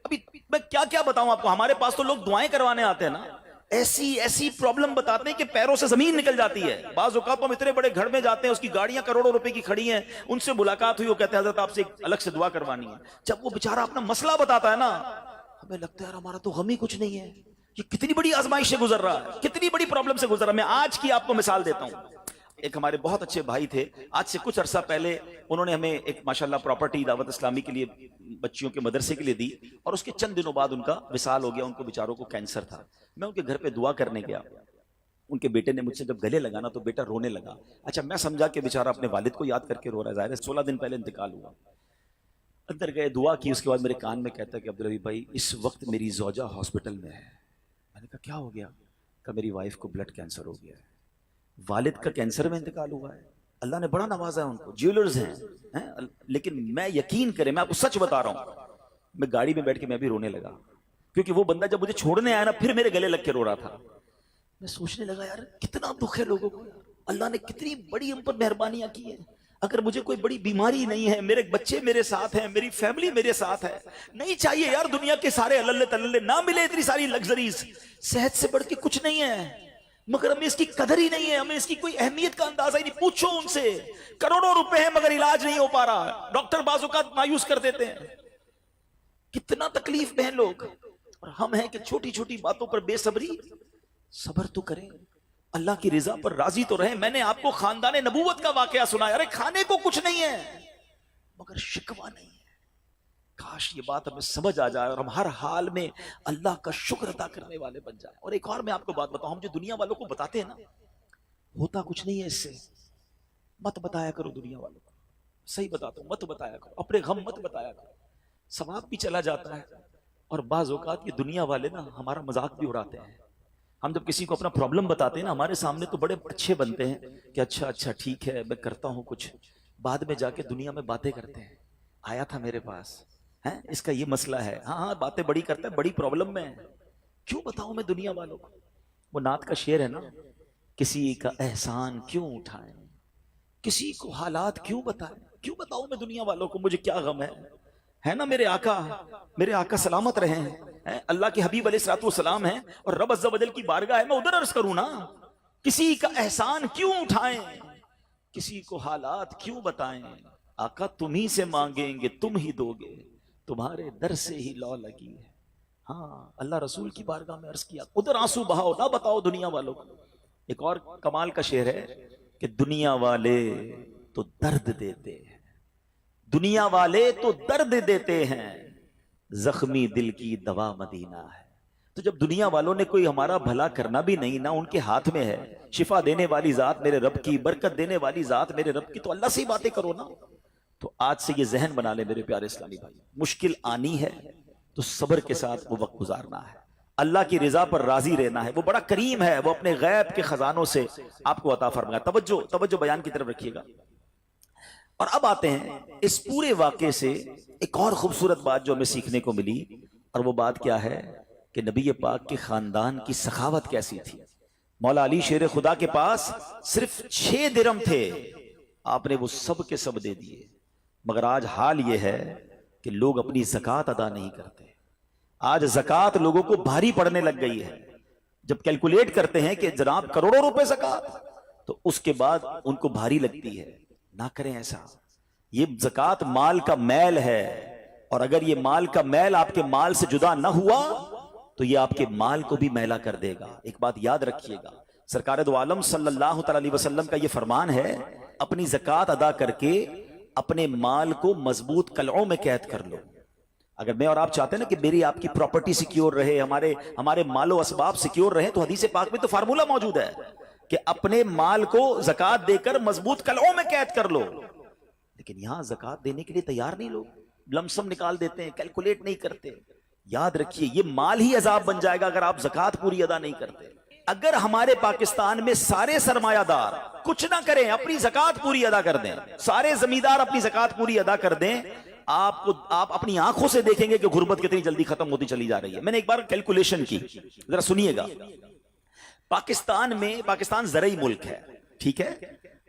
ابھی میں کیا بتاؤں آپ کو، ہمارے پاس تو لوگ دعائیں کروانے آتے ہیں نا، ایسی پرابلم بتاتے ہیں کہ پیروں سے زمین نکل جاتی ہے. بعض اوقات ہم اتنے بڑے گھر میں جاتے ہیں، اس کی گاڑیاں کروڑوں روپے کی کھڑی ہیں، ان سے ملاقات ہوئی، وہ کہتے ہیں حضرت آپ سے الگ سے دعا کروانی ہے. جب وہ بیچارہ اپنا مسئلہ بتاتا ہے نا، ہمیں لگتا ہے یار ہمارا تو غم ہی کچھ نہیں ہے، یہ کتنی بڑی آزمائش سے گزر رہا ہے، کتنی بڑی پرابلم سے گزر رہا ہے. میں آج کی آپ کو مثال دیتا ہوں. ایک ہمارے بہت اچھے بھائی تھے، آج سے کچھ عرصہ پہلے انہوں نے ہمیں ایک ماشاءاللہ پراپرٹی دعوت اسلامی کے لیے، بچیوں کے مدرسے کے لیے دی، اور اس کے چند دنوں بعد ان کا وصال ہو گیا. ان کو بیچاروں کو کینسر تھا. میں ان کے گھر پہ دعا کرنے گیا. ان کے بیٹے نے مجھ سے جب گلے لگانا تو بیٹا رونے لگا. اچھا میں سمجھا کہ بیچارہ اپنے والد کو یاد کر کے رو رہا ہے، ظاہر ہے 16 دن پہلے انتقال ہوا. اندر گئے، دعا کی، اس کے بعد میرے کان میں کہتا ہے کہ عبدالرحیم بھائی اس وقت میری زوجہ ہاسپٹل میں ہے. میں نے کہا کیا ہو گیا؟ کہ میری وائف کو بلڈ کینسر ہو گیا ہے. والد کا کینسر میں انتقال ہوا ہے. اللہ نے بڑا نوازا ہے ان کو، جیولرز ہیں. لیکن میں یقین کریں، میں آپ کو سچ بتا رہا ہوں، میں گاڑی میں بیٹھ کے میں بھی رونے لگا، کیونکہ وہ بندہ جب مجھے چھوڑنے آیا نا پھر میرے گلے لگ کے رو رہا تھا. میں سوچنے لگا یار کتنا دکھ ہے لوگوں کو، اللہ نے کتنی بڑی ہم پر مہربانیاں کی ہیں. اگر مجھے کوئی بڑی بیماری نہیں ہے، میرے بچے میرے ساتھ ہیں، میری فیملی میرے ساتھ ہے، نہیں چاہیے یار دنیا کے سارے اللہ تللے، نہ ملے اتنی ساری لگژریز، صحت سے بڑھ کے کچھ نہیں ہے، مگر ہمیں اس کی قدر ہی نہیں ہے، ہمیں اس کی کوئی اہمیت کا اندازہ ہی نہیں. پوچھو ان سے، کروڑوں روپے ہیں مگر علاج نہیں ہو پا رہا، ڈاکٹر بعض اوقات مایوس کر دیتے ہیں. کتنا تکلیف میں ہیں لوگ، اور ہم ہیں کہ چھوٹی چھوٹی باتوں پر بے صبری. صبر تو کریں، اللہ کی رضا پر راضی تو رہیں. میں نے آپ کو خاندان نبوت کا واقعہ سنایا، ارے کھانے کو کچھ نہیں ہے مگر شکوہ نہیں ہے. کاش یہ بات ہمیں سمجھ آ جائے اور ہم ہر حال میں اللہ کا شکر ادا کرنے والے بن جائیں. اور ایک اور میں آپ کو بات بتاؤں، ہم جو دنیا والوں کو بتاتے ہیں نا، ہوتا کچھ نہیں ہے اس سے. مت بتایا کرو دنیا والوں کو، صحیح بتاتا ہوں، مت بتایا کرو، اپنے غم مت بتایا کرو، ثواب بھی چلا جاتا ہے. اور بعض اوقات یہ دنیا والے نا ہمارا مذاق بھی اڑاتے ہیں. ہم جب کسی کو اپنا پرابلم بتاتے ہیں نا، ہمارے سامنے تو بڑے اچھے بنتے ہیں کہ اچھا ٹھیک ہے میں کرتا ہوں کچھ، بعد میں جا کے دنیا میں باتیں کرتے ہیں، آیا تھا میرے پاس، اس کا یہ مسئلہ ہے، ہاں باتیں بڑی کرتا ہے، بڑی پرابلم میں ہے. کیوں بتاؤں میں دنیا والوں کو؟ وہ نعت کا شعر ہے نا، کسی کا احسان کیوں اٹھائیں، کسی کو حالات کیوں بتائیں، کیوں بتاؤں میں دنیا والوں کو مجھے کیا غم ہے نا. میرے آقا سلامت رہے ہیں، اللہ کے حبیب علیہ الصلوۃ والسلام ہیں، اور رب عز و جل کی بارگاہ ہے، میں ادھر عرض کروں نا، کسی کا احسان کیوں اٹھائیں، کسی کو حالات کیوں بتائیں، آقا تم ہی سے مانگیں گے تم ہی دو گے، تمہارے در سے ہی لو لگی ہے۔ ہاں اللہ رسول کی بارگاہ میں عرض کیا ادھر آنسو بہاؤ نہ بتاؤ دنیا والوں کو۔ ایک اور کمال کا شعر ہے کہ دنیا والے تو درد دیتے ہیں، دنیا والے تو درد دیتے ہیں، زخمی دل کی دوا مدینہ ہے۔ تو جب دنیا والوں نے کوئی ہمارا بھلا کرنا بھی نہیں، نہ ان کے ہاتھ میں ہے، شفا دینے والی ذات میرے رب کی، برکت دینے والی ذات میرے رب کی، تو اللہ سے ہی باتیں کرو نا۔ تو آج سے یہ ذہن بنا لے میرے پیارے اسلامی بھائی، مشکل آنی ہے تو صبر کے ساتھ وہ وقت گزارنا ہے، اللہ کی رضا پر راضی رہنا ہے۔ وہ بڑا کریم ہے، وہ اپنے غیب کے خزانوں سے آپ کو عطا فرمائے۔ توجہ بیان کی طرف رکھیے گا۔ اور اب آتے ہیں اس پورے واقعے سے ایک اور خوبصورت بات جو ہمیں سیکھنے کو ملی، اور وہ بات کیا ہے کہ نبی پاک کے خاندان کی سخاوت کیسی تھی۔ مولا علی شیر خدا کے پاس صرف 6 درہم تھے، آپ نے وہ سب کے سب دے دیے۔ مگر آج حال یہ ہے کہ لوگ اپنی زکوٰۃ ادا نہیں کرتے۔ آج زکوٰۃ لوگوں کو بھاری پڑنے لگ گئی ہے۔ جب کیلکولیٹ کرتے ہیں کہ جناب کروڑوں روپے زکوٰۃ، تو اس کے بعد ان کو بھاری لگتی ہے۔ نہ کریں ایسا، یہ زکوٰۃ مال کا میل ہے، اور اگر یہ مال کا میل آپ کے مال سے جدا نہ ہوا تو یہ آپ کے مال کو بھی میلا کر دے گا۔ ایک بات یاد رکھیے گا، سرکار دو عالم صلی اللہ تعالی علیہ وسلم کا یہ فرمان ہے، اپنی زکوٰۃ ادا کر کے اپنے مال کو مضبوط قلعوں میں قید کر لو۔ اگر میں اور آپ چاہتے ہیں نا کہ میری آپ کی پراپرٹی سیکیور رہے، ہمارے مال و اسباب سیکیور رہے، تو حدیث پاک میں تو فارمولہ موجود ہے کہ اپنے مال کو زکوٰۃ دے کر مضبوط قلعوں میں قید کر لو۔ لیکن یہاں زکوٰۃ دینے کے لیے تیار نہیں، لوگ لمسم نکال دیتے ہیں، کیلکولیٹ نہیں کرتے۔ یاد رکھیے یہ مال ہی عذاب بن جائے گا اگر آپ زکوٰۃ پوری ادا نہیں کرتے۔ اگر ہمارے پاکستان میں سارے سرمایہ دار کچھ نہ کریں، اپنی زکوٰۃ پوری ادا کر دیں، سارے زمیندار اپنی زکوٰۃ پوری ادا کر دیں، آپ اپنی آنکھوں سے دیکھیں گے کہ غربت کتنی جلدی ختم ہوتی چلی جا رہی ہے۔ میں نے ایک بار کیلکولیشن کی، ذرا سنیے گا۔ پاکستان زرعی ملک ہے، ٹھیک ہے،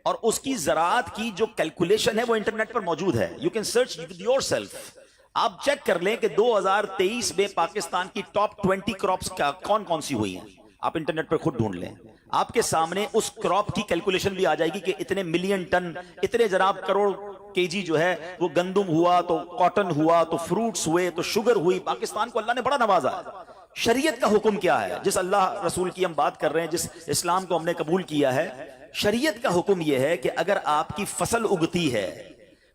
اور اس کی زراعت کی جو کیلکولیشن ہے وہ انٹرنیٹ پر موجود ہے، you can search with your self. آپ چیک کر لیں کہ 2023 میں پاکستان کی ٹاپ 20 کراپس کون سی ہوئی ہیں، آپ انٹرنیٹ پر خود ڈھونڈ لیں، آپ کے سامنے اس کراپ کی کیلکولیشن بھی آ جائے گی کہ اتنے ملین ٹن، اتنے جناب کروڑ کیجی جو ہے وہ گندم ہوا، تو کاٹن ہوا، تو فروٹس ہوئے، تو شوگر ہوئی۔ پاکستان کو اللہ نے بڑا نوازا ہے۔ شریعت کا حکم کیا ہے؟ جس اللہ رسول کی ہم بات کر رہے ہیں، جس اسلام کو ہم نے قبول کیا ہے، شریعت کا حکم یہ ہے کہ اگر آپ کی فصل اگتی ہے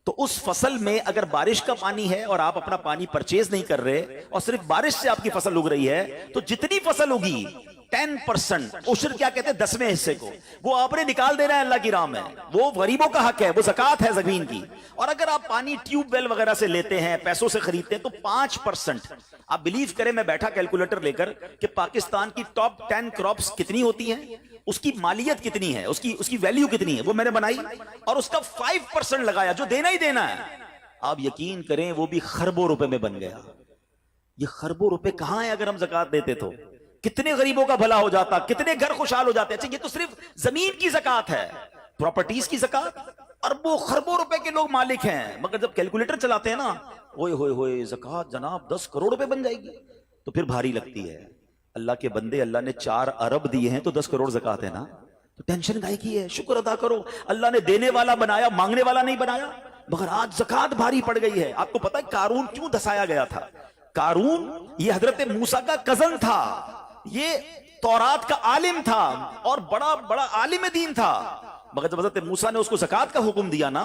تو اس فصل میں اگر بارش کا پانی ہے اور آپ اپنا پانی پرچیز نہیں کر رہے اور صرف بارش سے آپ کی فصل اگ رہی ہے، تو جتنی فصل اگی 10% عشر کیا کہتے ہیں 10ویں حصے کو، وہ آپ نے نکال دینا ہے اللہ کی راہ میں، وہ غریبوں کا حق ہے، وہ زکوٰۃ ہے زمین کی۔ اور اگر آپ پانی ٹیوب ویل وغیرہ سے لیتے ہیں، پیسوں سے خریدتے ہیں، تو 5%۔ آپ بلیو کریں، میں بیٹھا کیلکولیٹر لے کر کہ پاکستان کی ٹاپ 10 کراپس کتنی ہوتی ہیں، اس کی مالیت کتنی ہے، اس کی ویلیو کتنی ہے، وہ میں نے بنائی اور اس کا 5% لگایا جو دینا ہی دینا ہے۔ آپ یقین کریں وہ بھی خربوں روپے میں بن گیا۔ یہ خربوں روپے کہاں ہیں؟ اگر ہم زکوٰۃ دیتے تو کتنے غریبوں کا بھلا ہو جاتا، کتنے گھر خوشحال ہو جاتے۔ اچھا یہ تو صرف زمین کی زکوٰۃ ہے، پراپرٹیز کی زکوٰۃ اربوں خربوں روپے کے لوگ مالک ہیں، مگر جب کیلکولیٹر چلاتے ہیں نا، اوئے ہوئے ہوئے زکوٰۃ جناب 10 کروڑ روپے بن جائے گی، تو پھر بھاری لگتی ہے۔ اللہ کے بندے، اللہ نے 4 ارب دیے ہیں تو 10 کروڑ زکوٰۃ ہے نا، تو ٹینشن کائے کی ہے؟ شکر ادا کرو، اللہ نے دینے والا بنایا، مانگنے والا نہیں بنایا۔ مگر آج زکوٰۃ بھاری پڑ گئی ہے۔ آپ کو پتہ ہے قارون کیوں دھسایا گیا تھا؟ قارون یہ حضرت موسیٰ کا کزن تھا، یہ تورات کا عالم تھا اور بڑا عالم دین تھا، مگر جب حضرت موسیٰ نے اس کو زکوٰۃ کا حکم دیا نا،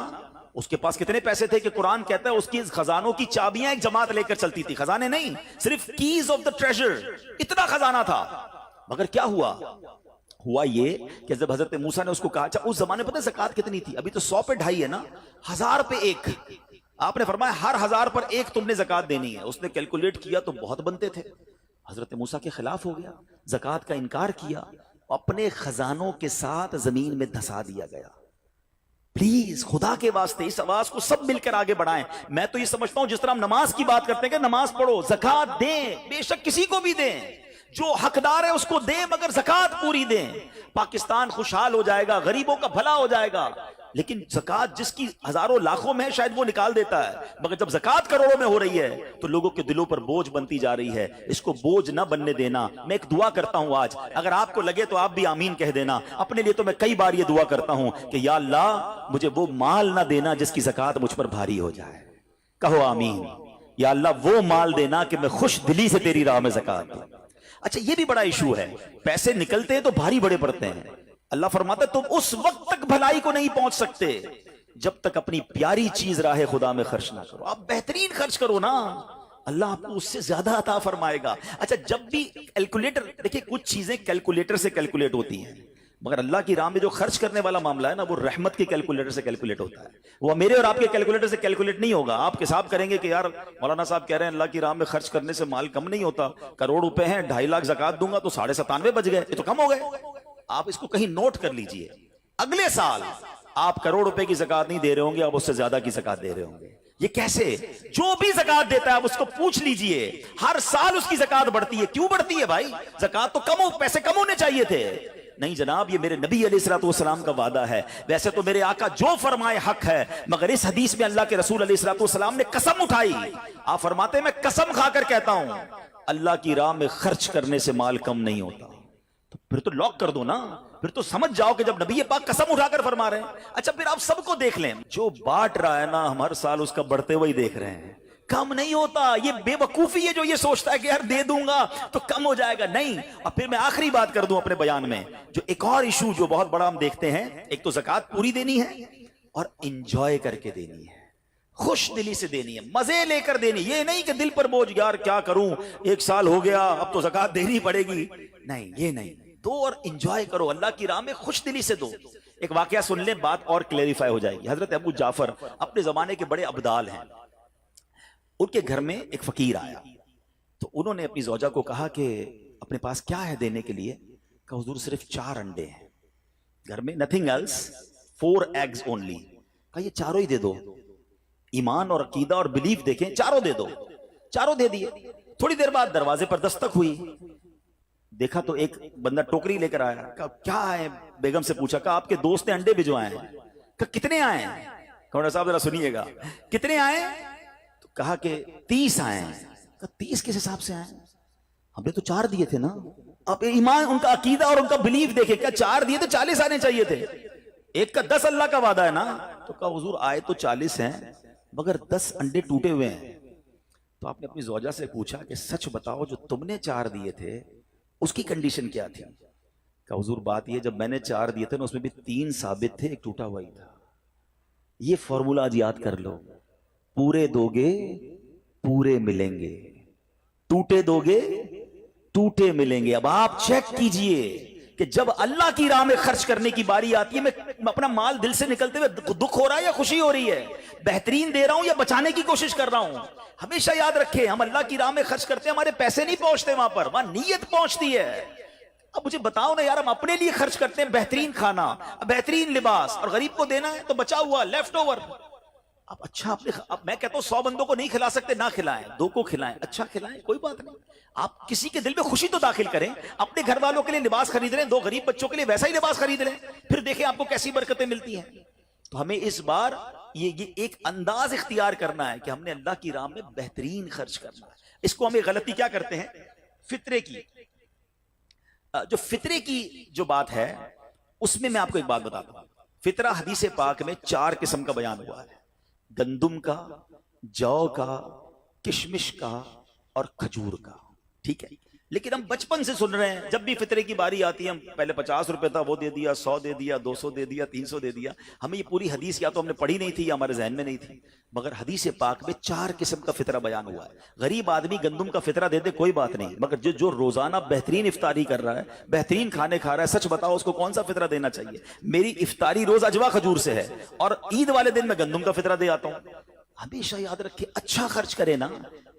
اس کے پاس کتنے پیسے تھے کہ قرآن کہتا ہے اس کی خزانوں کی چابیاں ایک جماعت لے کر چلتی تھی، خزانے نہیں، صرف کیز آف دا ٹریجر، اتنا خزانہ تھا۔ مگر کیا ہوا یہ کہ جب حضرت موسیٰ نے اس کو کہا، اچھا اس زمانے پتہ زکوٰۃ کتنی تھی؟ ابھی تو 100 پہ 2.5 ہے نا، 1000 پہ 1۔ آپ نے فرمایا ہر 1000 پر 1 تم نے زکوٰۃ دینی ہے۔ اس نے کیلکولیٹ کیا تو بہت بنتے تھے، حضرت موسیٰ کے خلاف ہو گیا، زکوٰۃ کا انکار کیا، اپنے خزانوں کے ساتھ زمین میں دھسا دیا گیا۔ پلیز خدا کے واسطے اس آواز کو سب مل کر آگے بڑھائیں۔ میں تو یہ سمجھتا ہوں جس طرح ہم نماز کی بات کرتے ہیں کہ نماز پڑھو، زکوٰۃ دیں، بے شک کسی کو بھی دیں، جو حقدار ہے اس کو دیں، مگر زکوٰۃ پوری دیں۔ پاکستان خوشحال ہو جائے گا، غریبوں کا بھلا ہو جائے گا۔ لیکن زکات جس کی ہزاروں لاکھوں میں شاید وہ نکال دیتا ہے، مگر جب زکات کروڑوں میں ہو رہی ہے تو لوگوں کے دلوں پر بوجھ بنتی جا رہی ہے. اس کو بوجھ نہ بننے دینا. میں ایک دعا کرتا ہوں آج، اگر آپ کو لگے تو آپ بھی آمین کہہ دینا. اپنے لیے تو میں کئی بار یہ دعا کرتا ہوں کہ یا اللہ مجھے وہ مال نہ دینا جس کی زکات مجھ پر بھاری ہو جائے. کہو آمین. یا اللہ وہ مال دینا کہ میں خوش دلی سے تیری راہ میں زکات دوں. اچھا یہ بھی بڑا ایشو ہے، پیسے نکلتے ہیں تو بھاری بڑے پڑتے ہیں. اللہ فرماتا ہے تم اس وقت تک بھلائی کو نہیں پہنچ سکتے جب تک اپنی پیاری چیز راہ خدا میں خرچ نہ کرو. آپ بہترین خرچ کرو نا، اللہ آپ کو اس سے زیادہ عطا فرمائے گا. اچھا جب بھی کیلکولیٹر، دیکھیں کچھ چیزیں کیلکولیٹر سے کیلکولیٹ ہوتی ہیں، مگر اللہ کی راہ میں جو خرچ کرنے والا معاملہ ہے نا وہ رحمت کے کیلکولیٹر سے کیلکولیٹ ہوتا ہے. وہ میرے اور آپ کے کیلکولیٹر سے کیلکولیٹ نہیں ہوگا. آپ حساب کریں گے کہ یار مولانا صاحب کہہ رہے ہیں اللہ کی راہ میں خرچ کرنے سے مال کم نہیں ہوتا، کروڑ روپے ہیں 2.5 لاکھ زکات دوں گا تو 97.5 بچ گئے، یہ تو کم ہو گئے. آپ اس کو کہیں نوٹ کر لیجئے، اگلے سال آپ کروڑ روپے کی زکات نہیں دے رہے ہوں گے، آپ اس سے زیادہ کی زکات دے رہے ہوں گے. یہ کیسے؟ جو بھی زکات دیتا ہے آپ اس کو پوچھ لیجئے، ہر سال اس کی زکات بڑھتی ہے. کیوں بڑھتی ہے بھائی؟ زکات تو کم ہو، پیسے کم ہونے چاہیے تھے. نہیں جناب، یہ میرے نبی علیہ الصلوۃ والسلام کا وعدہ ہے. ویسے تو میرے آقا جو فرمائے حق ہے، مگر اس حدیث میں اللہ کے رسول علیہ الصلوۃ والسلام نے قسم اٹھائی. آپ فرماتے ہیں میں قسم کھا کر کہتا ہوں اللہ کی راہ میں خرچ کرنے سے مال کم نہیں ہوتا. تو پھر تو لاک کر دو نا، پھر تو سمجھ جاؤ کہ جب نبی پاک قسم اٹھا کر فرما رہے ہیں. اچھا پھر آپ سب کو دیکھ لیں، جو بانٹ رہا ہے نا ہم ہر سال اس کا بڑھتے ہوئے دیکھ رہے ہیں. کم نہیں ہوتا. یہ بے وقوفی ہے جو یہ سوچتا ہے کہ یار دے دوں گا تو کم ہو جائے گا. نہیں. اور پھر میں آخری بات کر دوں اپنے بیان میں، جو ایک اور ایشو جو بہت بڑا ہم دیکھتے ہیں، ایک تو زکات پوری دینی ہے اور انجوائے کر کے دینی ہے، خوش دلی سے دینی ہے، مزے لے کر دینی. یہ نہیں کہ دل پر بوجھ یار کیا کروں 1 سال ہو گیا اب تو زکات دینی پڑے گی. نہیں، یہ نہیں. دو اور انجوائے کرو، اللہ کی راہ میں خوش دلی سے دو. ایک واقعہ سن لیں، بات اور کلیریفائی ہو جائے گی. حضرت ابو جعفر اپنے زمانے کے بڑے ابدال ہیں. ان کے گھر میں ایک فقیر آیا تو انہوں نے اپنی زوجہ کو کہا کہ اپنے پاس کیا ہے دینے کے لیے؟ کہا حضور صرف 4 انڈے ہیں گھر میں، nothing else, 4 eggs only. کہا یہ چاروں ہی دے دو. ایمان اور عقیدہ اور بلیف دیکھیں، چاروں دے دو. چاروں دے دیے. تھوڑی دیر بعد دروازے پر دستک ہوئی، دیکھا تو ایک بندہ ٹوکری لے کر آیا. کہا کیا ہے؟ بیگم سے پوچھا. کہا آپ کے دوست نے انڈے بھجوائے ہیں. کہا کتنے آئے ہیں؟ کہا صاحب ذرا سنیے گا، کتنے آئے؟ تو کہا کہ 30 آئے ہیں. کہا 30 کس حساب سے آئے؟ ہم نے تو 4 دیے تھے نا. آپ ایمان، ان کا عقیدہ اور ان کا بلیف دیکھیں. کیا 4 دیے تو 40 آنے چاہیے تھے. ایک کا 10 اللہ کا وعدہ ہے نا. تو کہا حضور آئے تو 40 ہیں مگر 10 انڈے ٹوٹے ہوئے ہیں. تو آپ نے اپنی زوجہ سے پوچھا کہ سچ بتاؤ جو تم نے 4 دیے تھے اس کی کنڈیشن کیا تھی؟ کہا حضور بات یہ جب میں نے 4 دیے تھے نا اس میں بھی 3 ثابت تھے، ایک ٹوٹا ہوا ہی تھا. یہ فارمولا آج یاد کر لو، پورے دو گے پورے ملیں گے، ٹوٹے دو گے ٹوٹے ملیں گے. اب آپ چیک کیجئے کہ جب اللہ کی راہ میں خرچ کرنے کی باری آتی ہے، میں اپنا مال دل سے نکلتے ہوئے دکھ ہو رہا ہے یا خوشی ہو رہی ہے، بہترین دے رہا ہوں یا بچانے کی کوشش کر رہا ہوں. ہمیشہ یاد رکھیں ہم اللہ کی راہ میں خرچ کرتے ہیں، ہمارے پیسے نہیں پہنچتے وہاں پر، وہاں نیت پہنچتی ہے. اب مجھے بتاؤ نا یار، ہم اپنے لیے خرچ کرتے ہیں بہترین کھانا، بہترین لباس، اور غریب کو دینا ہے تو بچا ہوا لیفٹ اوور. اب اچھا اب میں کہتا ہوں 100 بندوں کو نہیں کھلا سکتے، نہ کھلائیں، 2 کو کھلائیں، اچھا کھلائیں، کوئی بات نہیں. آپ کسی کے دل میں خوشی تو داخل کریں. اپنے گھر والوں کے لیے لباس خرید رہے ہیں، 2 غریب بچوں کے لیے ویسا ہی لباس خرید رہے ہیں، پھر دیکھیں آپ کو کیسی برکتیں ملتی ہیں. تو ہمیں اس بار یہ ایک انداز اختیار کرنا ہے کہ ہم نے اللہ کی راہ میں بہترین خرچ کرنا ہے. اس کو ہمیں غلطی کیا کرتے ہیں؟ فطرے کی جو بات ہے اس میں آپ کو ایک بات بتاتا ہوں. فطرہ حدیث پاک میں 4 قسم کا بیان ہوا ہے، گندم کا، جو کا، کشمش کا اور کھجور کا. ٹھیک ہے، لیکن ہم بچپن سے سن رہے ہیں جب بھی فطرے کی باری آتی ہے، ہم پہلے 50 روپے تھا وہ دے دیا، 100 دے دیا، 200 دے دیا، 300 دے دیا. ہمیں یہ پوری حدیث یا تو ہم نے پڑھی نہیں تھی یا ہمارے ذہن میں نہیں تھی، مگر حدیث پاک میں 4 قسم کا فطرہ بیان ہوا ہے. غریب آدمی گندم کا فطرہ دے دے کوئی بات نہیں، مگر جو روزانہ بہترین افطاری کر رہا ہے، بہترین کھانے کھا رہا ہے، سچ بتاؤ اس کو کون سا فطرہ دینا چاہیے؟ میری افطاری روز اجوا کھجور سے ہے اور عید والے دن میں گندم کا فطرہ دے آتا ہوں. ہمیشہ یاد رکھے اچھا خرچ کرے نا.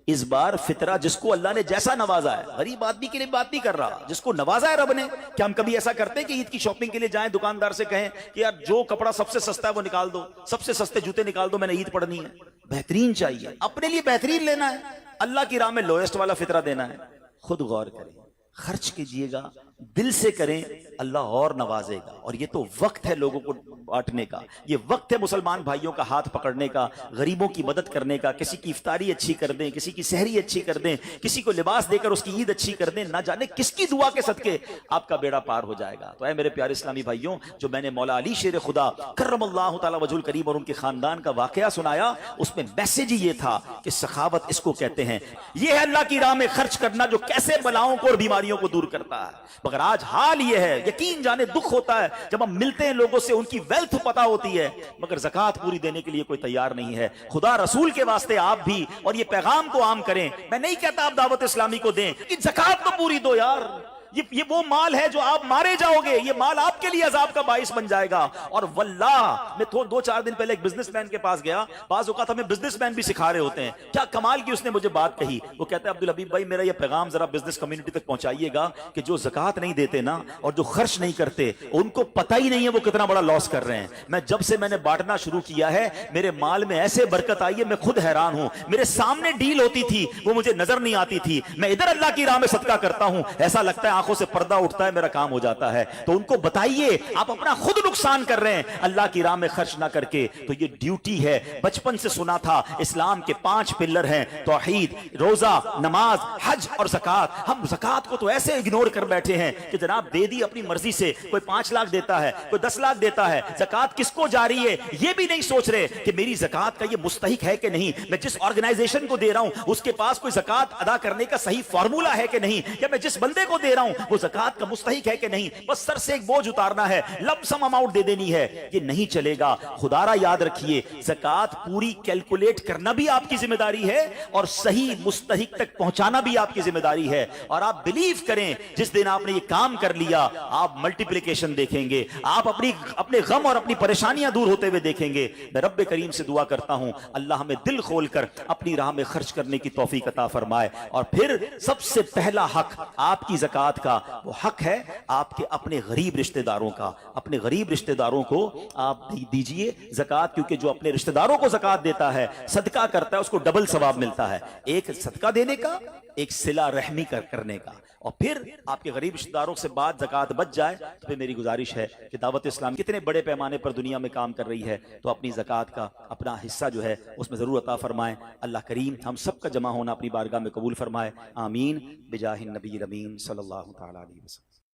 اس بار فطرہ جس کو اللہ نے جیسا نوازا ہے، غریب آدمی کے لیے بات نہیں کر رہا، جس کو نوازا ہے رب نے. کیا ہم کبھی ایسا کرتے ہیں کہ عید کی شاپنگ کے لیے جائیں دکاندار سے کہیں کہ یار جو کپڑا سب سے سستا ہے وہ نکال دو، سب سے سستے جوتے نکال دو، میں نے عید پڑھنی ہے؟ بہترین چاہیے، اپنے لیے بہترین لینا ہے، اللہ کی راہ میں لوئسٹ والا فطرہ دینا ہے. خود غور کریں، خرچ کیجئے گا دل سے کریں اللہ اور نوازے گا. اور یہ تو وقت ہے لوگوں کو بانٹنے کا, یہ وقت ہے مسلمان بھائیوں کا ہاتھ پکڑنے کا, غریبوں کی مدد کرنے کا, کسی کی افطاری اچھی کر دیں, کسی کی سحری اچھی کر دیں, کسی کو لباس دے کر اس کی عید اچھی کر دیں, نہ جانے کس کی دعا کے صدقے آپ کا بیڑا پار ہو جائے گا. تو اے میرے پیارے اسلامی بھائیوں, جو میں نے مولا علی شیر خدا کرم اللہ تعالی وجہ الکریم اور ان کے خاندان کا واقعہ سنایا, اس میں میسج ہی یہ تھا کہ سخاوت اس کو کہتے ہیں. یہ ہے اللہ کی راہ میں خرچ کرنا جو کیسے بلاؤں کو اور بیماریوں کو دور کرتا ہے. مگر آج حال یہ ہے, یقین جانے دکھ ہوتا ہے جب ہم ملتے ہیں لوگوں سے, ان کی ویلتھ پتہ ہوتی ہے مگر زکوٰۃ پوری دینے کے لیے کوئی تیار نہیں ہے. خدا رسول کے واسطے آپ بھی اور یہ پیغام کو عام کریں. میں نہیں کہتا آپ دعوت اسلامی کو دیں, کہ زکوٰۃ تو پوری دو یار. یہ وہ مال ہے جو آپ مارے جاؤ گے, یہ مال آپ کے لیے عذاب کا باعث بن جائے گا. اور واللہ میں 2-4 دن پہلے ایک بزنس مین کے پاس گیا, بعض اوقات ہمیں بزنس مین بھی سکھا رہے ہوتے ہیں. کیا کمال کی اس نے مجھے بات کہی, وہ کہتا ہے عبدالحبیب بھائی میرا یہ پیغام ذرا بزنس کمیونٹی تک پہنچائیے گا کہ جو زکوٰۃ نہیں دیتے نا اور جو خرچ نہیں کرتے, ان کو پتہ ہی نہیں ہے وہ کتنا بڑا لاس کر رہے ہیں. میں جب سے میں نے بانٹنا شروع کیا ہے میرے مال میں ایسے برکت آئی ہے, میں خود حیران ہوں. میرے سامنے ڈیل ہوتی تھی وہ مجھے نظر نہیں آتی تھی, میں ادھر اللہ کی راہ میں صدقہ کرتا ہوں, ایسا لگتا ہے آنکھوں سے پردہ اٹھتا ہے, میرا کام ہو جاتا ہے. تو ان کو بتائیے آپ اپنا خود نقصان کر رہے ہیں اللہ کی راہ میں خرچ نہ کر کے. تو یہ ڈیوٹی ہے, بچپن سے سنا تھا اسلام کے 5 پلر ہیں, توحید, روزہ, نماز, حج اور زکوٰۃ. ہم زکوٰۃ کو تو ایسے اگنور کر بیٹھے ہیں کہ جناب دے دی اپنی مرضی سے, کوئی 5 لاکھ دیتا ہے, کوئی 10 لاکھ دیتا ہے. زکوٰۃ کس کو جاری ہے یہ بھی نہیں سوچ رہے کہ میری زکوٰۃ کا یہ مستحق ہے کہ نہیں, میں جس آرگنائزیشن کو دے رہا ہوں اس کے پاس کوئی زکوٰۃ ادا کرنے کا صحیح فارمولا ہے کہ نہیں, یا میں جس بندے کو دے رہا ہوں وہ زکوٰۃ کا مستحق ہے کہ نہیں. بس سر سے ایک بوجھ اتارنا ہے, لم سم اماؤنٹ دے دینی ہے, یہ نہیں چلے گا. خدا را یاد رکھیے زکوٰۃ پوری کیلکولیٹ کرنا بھی آپ کی ذمہ داری ہے اور صحیح مستحق تک پہنچانا بھی آپ کی ذمہ داری ہے. اور آپ بلیو کریں جس دن آپ نے یہ کام کر لیا آپ ملٹیپلیکیشن دیکھیں گے, آپ اپنے غم اور اپنی پریشانیاں دور ہوتے ہوئے دیکھیں گے. میں رب کریم سے دعا کرتا ہوں اللہ ہمیں دل کھول کر اپنی راہ میں خرچ کرنے کی توفیق عطا فرمائے. اور پھر سب سے پہلا حق آپ کی زکوٰۃ کا وہ حق ہے آپ کے اپنے غریب رشتہ داروں کا. اپنے غریب رشتہ داروں کو آپ دیجئے زکوٰۃ, کیونکہ جو اپنے رشتہ داروں کو زکوٰۃ دیتا ہے, صدقہ کرتا ہے, اس کو ڈبل ثواب ملتا ہے, ایک صدقہ دینے کا, ایک صلہ رحمی کرنے کا. اور پھر آپ کے غریب رشتہ داروں سے بعد زکوٰۃ بچ جائے تو پھر میری گزارش ہے کہ دعوت اسلام کتنے بڑے پیمانے پر دنیا میں کام کر رہی ہے, تو اپنی زکوٰۃ کا اپنا حصہ جو ہے اس میں ضرور عطا فرمائیں. اللہ کریم ہم سب کا جمع ہونا اپنی بارگاہ میں قبول فرمائے. آمین بجاہ النبی الامین صلی اللہ تعالی علیہ وسلم.